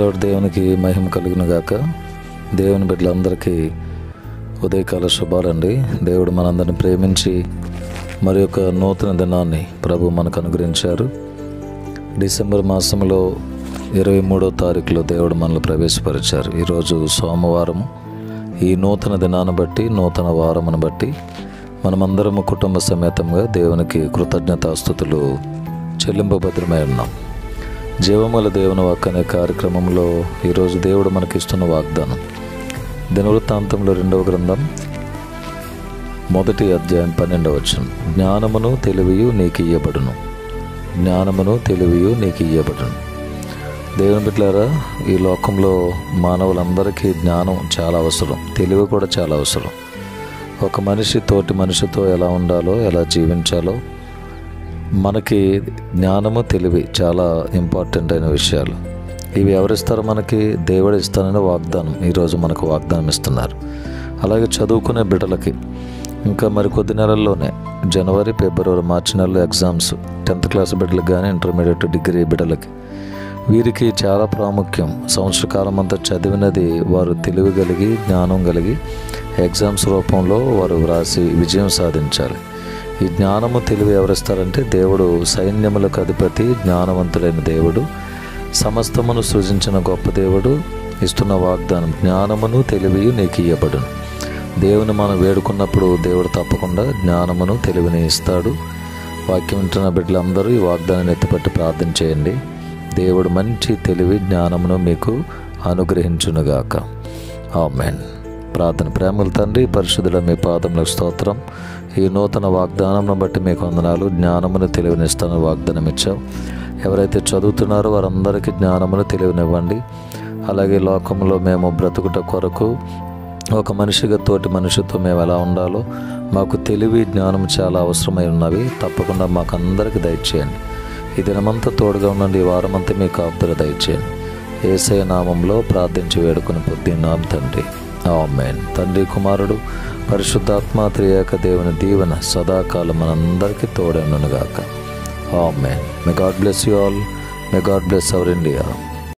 Praise దేవునికి మహిమ కలుగును గాక. దేవుని బిడ్డలందరికీ ఉదయకాల శుభాలండి. దేవుడు మనందరిని ప్రేమించి మరి ఒక నూతన దినాన్ని ప్రభు మనకు అనుగ్రహించారు. డిసెంబర్ మాసంలో 23వ తారీఖులో దేవుడు మనల్ని ప్రవేశపరిచారు. ఈరోజు సోమవారం. ఈ నూతన దినాన్ని బట్టి, నూతన వారమును బట్టి మనమందరము కుటుంబ సమేతంగా దేవునికి కృతజ్ఞతాస్తుతులు చెల్లింపభద్రమై ఉన్నాం. జీవముల దేవుని వాక్కు అనే కార్యక్రమంలో ఈరోజు దేవుడు మనకిస్తున్న వాగ్దానం దినవృత్తాంతంలో 2వ గ్రంథం 1వ అధ్యాయం 12వ వచనం. జ్ఞానమును తెలివియు నీకు ఇయ్యబడును, జ్ఞానమును తెలివియు నీకు ఇయ్యబడును. దేవుని బిడ్డలారా, ఈ లోకంలో మానవులందరికీ జ్ఞానం చాలా అవసరం, తెలివి కూడా చాలా అవసరం. ఒక మనిషి తోటి మనిషితో ఎలా ఉండాలో, ఎలా జీవించాలో మనకి జ్ఞానము తెలివి చాలా ఇంపార్టెంట్ అయిన విషయాలు. ఇవి ఎవరిస్తారో మనకి దేవుడు ఇస్తానని వాగ్దానం ఈరోజు మనకు వాగ్దానం ఇస్తున్నారు. అలాగే చదువుకునే బిడ్డలకి ఇంకా మరి కొద్ది నెలల్లోనే జనవరి, ఫిబ్రవరి, మార్చి నెలలో ఎగ్జామ్స్. 10th క్లాస్ బిడ్డలకు కానీ ఇంటర్మీడియట్, డిగ్రీ బిడ్డలకి వీరికి చాలా ప్రాముఖ్యం. సంవత్సర కాలం అంతా చదివినది వారు తెలివి కలిగి, జ్ఞానం కలిగి ఎగ్జామ్స్ రూపంలో వారు వ్రాసి విజయం సాధించాలి. ఈ జ్ఞానము తెలివి ఎవరిస్తారంటే దేవుడు, సైన్యములకు అధిపతి, జ్ఞానవంతుడైన దేవుడు, సమస్తమును సృజించిన గొప్ప దేవుడు ఇస్తున్న వాగ్దానం జ్ఞానమును తెలివి నీకు ఇయ్యబడును. దేవుని మనం వేడుకున్నప్పుడు దేవుడు తప్పకుండా జ్ఞానమును తెలివిని ఇస్తాడు. వాక్యం వింటున్న బిడ్డలందరూ ఈ వాగ్దానాన్ని ఎత్తిపట్టి ప్రార్థన చేయండి. దేవుడు మంచి తెలివి, జ్ఞానమును మీకు అనుగ్రహించునుగాక. ఆమేన్. ప్రార్థన. ప్రేమల తండ్రి, పరిశుద్ధుడ, మీ పాదములకు స్తోత్రం. ఈ నూతన వాగ్దానం బట్టి మీకు వందనాలు. జ్ఞానమును తెలివినిస్తాను వాగ్దానం ఇచ్చావు. ఎవరైతే చదువుతున్నారో వారందరికీ జ్ఞానమును తెలివినివ్వండి. అలాగే లోకంలో మేము బ్రతుకుట కొరకు ఒక మనిషిగా తోటి మనిషితో మేము ఎలా ఉండాలో మాకు తెలివి, జ్ఞానం చాలా అవసరమై ఉన్నవి. తప్పకుండా మాకు అందరికీ దయచేయండి. ఈ దినమంతా తోడుగా ఉండండి. ఈ వారమంతా మీకు కాపుదల దయచేయండి. యేసయ్య నామంలో ప్రార్థించి వేడుకొని పొందినాం తండ్రి. ఆమేన్. తండ్రి, కుమారుడు, పరిశుద్ధాత్మ త్రియేక దేవుని దీవెన సదాకాలం మనందరికీ తోడైనగాక. Amen. May God bless you all. May God bless our India.